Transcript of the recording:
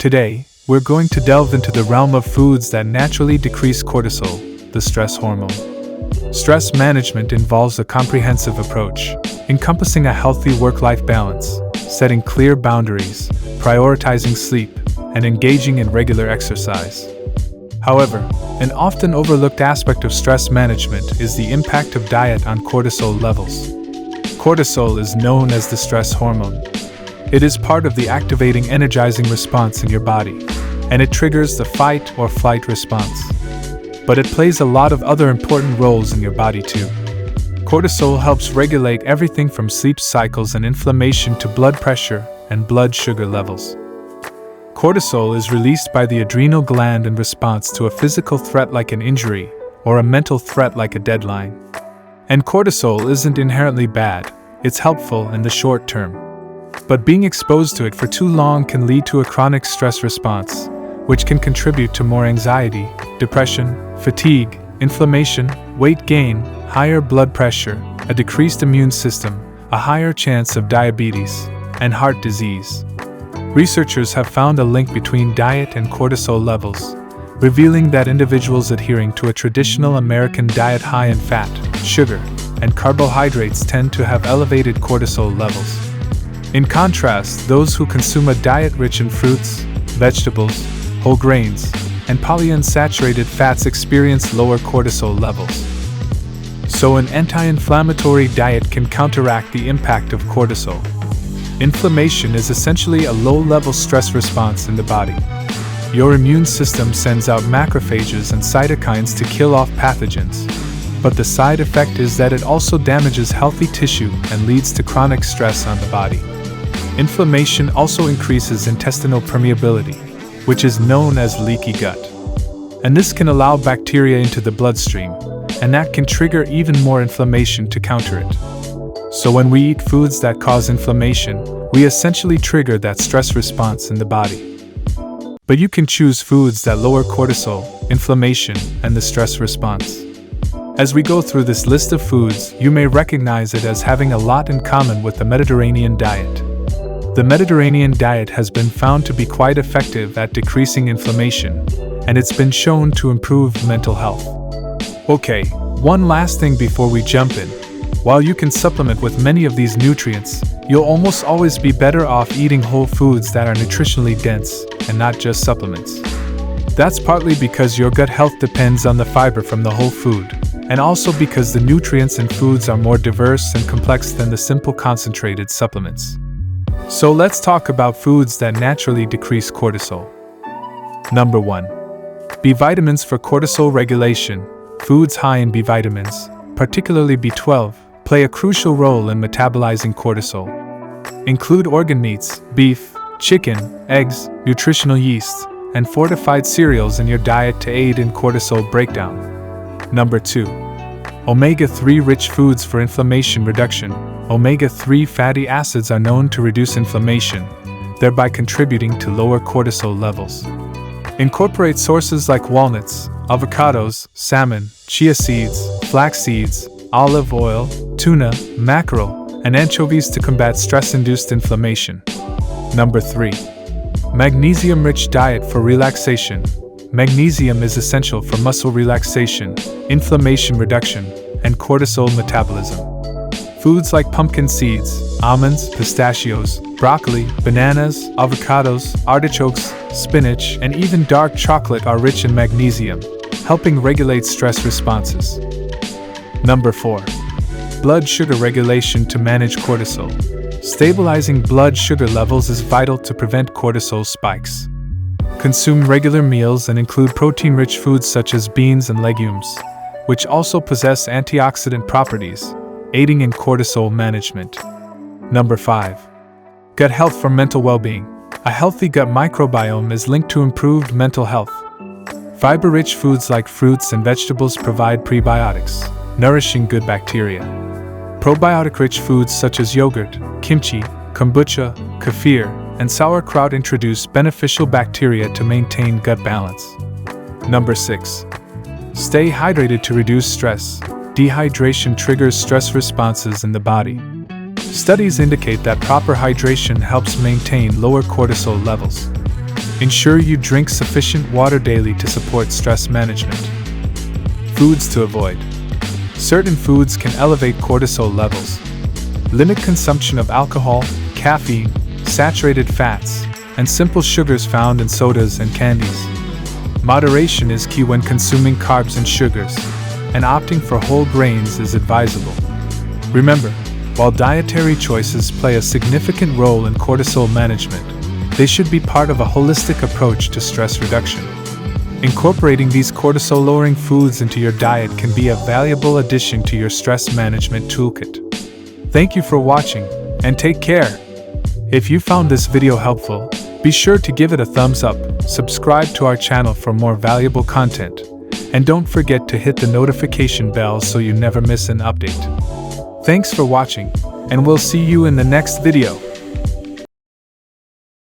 Today, we're going to delve into the realm of foods that naturally decrease cortisol, the stress hormone. Stress management involves a comprehensive approach, encompassing a healthy work-life balance, setting clear boundaries, prioritizing sleep, and engaging in regular exercise. However, an often overlooked aspect of stress management is the impact of diet on cortisol levels. Cortisol is known as the stress hormone. It is part of the activating, energizing response in your body, and it triggers the fight or flight response. But it plays a lot of other important roles in your body too. Cortisol helps regulate everything from sleep cycles and inflammation to blood pressure and blood sugar levels. Cortisol is released by the adrenal gland in response to a physical threat like an injury or a mental threat like a deadline. And cortisol isn't inherently bad, it's helpful in the short term. But being exposed to it for too long can lead to a chronic stress response, which can contribute to more anxiety, depression, fatigue, inflammation, weight gain, higher blood pressure, a decreased immune system, a higher chance of diabetes, and heart disease. Researchers have found a link between diet and cortisol levels, revealing that individuals adhering to a traditional American diet high in fat, sugar, and carbohydrates tend to have elevated cortisol levels. In contrast, those who consume a diet rich in fruits, vegetables, whole grains, and polyunsaturated fats experience lower cortisol levels. So an anti-inflammatory diet can counteract the impact of cortisol. Inflammation is essentially a low-level stress response in the body. Your immune system sends out macrophages and cytokines to kill off pathogens, but the side effect is that it also damages healthy tissue and leads to chronic stress on the body. Inflammation also increases intestinal permeability, which is known as leaky gut. And this can allow bacteria into the bloodstream, and that can trigger even more inflammation to counter it. So when we eat foods that cause inflammation, we essentially trigger that stress response in the body. But you can choose foods that lower cortisol, inflammation, and the stress response. As we go through this list of foods, you may recognize it as having a lot in common with the Mediterranean diet. The Mediterranean diet has been found to be quite effective at decreasing inflammation, and it's been shown to improve mental health. Okay, one last thing before we jump in. While you can supplement with many of these nutrients, you'll almost always be better off eating whole foods that are nutritionally dense and not just supplements. That's partly because your gut health depends on the fiber from the whole food, and also because the nutrients in foods are more diverse and complex than the simple concentrated supplements. So let's talk about foods that naturally decrease cortisol. Number 1. B vitamins for cortisol regulation. Foods high in B vitamins, particularly B12, play a crucial role in metabolizing cortisol. Include organ meats, beef, chicken, eggs, nutritional yeast, and fortified cereals in your diet to aid in cortisol breakdown. Number 2. Omega-3 rich foods for inflammation reduction. Omega-3 fatty acids are known to reduce inflammation, thereby contributing to lower cortisol levels. Incorporate sources like walnuts, avocados, salmon, chia seeds, flax seeds, olive oil, tuna, mackerel, and anchovies to combat stress-induced inflammation. Number 3. Magnesium-rich diet for relaxation. Magnesium is essential for muscle relaxation, inflammation reduction, and cortisol metabolism. Foods like pumpkin seeds, almonds, pistachios, broccoli, bananas, avocados, artichokes, spinach, and even dark chocolate are rich in magnesium, helping regulate stress responses. Number 4. Blood sugar regulation to manage cortisol. Stabilizing blood sugar levels is vital to prevent cortisol spikes. Consume regular meals and include protein-rich foods such as beans and legumes, which also possess antioxidant properties, aiding in cortisol management. Number 5. Gut health for mental well-being. A healthy gut microbiome is linked to improved mental health. Fiber-rich foods like fruits and vegetables provide prebiotics, nourishing good bacteria. Probiotic-rich foods such as yogurt, kimchi, kombucha, kefir, and sauerkraut introduce beneficial bacteria to maintain gut balance. Number 6. Stay hydrated to reduce stress. Dehydration triggers stress responses in the body. Studies indicate that proper hydration helps maintain lower cortisol levels. Ensure you drink sufficient water daily to support stress management. Foods to avoid. Certain foods can elevate cortisol levels. Limit consumption of alcohol, caffeine, saturated fats, and simple sugars found in sodas and candies. Moderation is key when consuming carbs and sugars, and opting for whole grains is advisable. Remember, while dietary choices play a significant role in cortisol management, they should be part of a holistic approach to stress reduction. Incorporating these cortisol-lowering foods into your diet can be a valuable addition to your stress management toolkit. Thank you for watching, and take care. If you found this video helpful, be sure to give it a thumbs up, subscribe to our channel for more valuable content, and don't forget to hit the notification bell so you never miss an update. Thanks for watching, and we'll see you in the next video.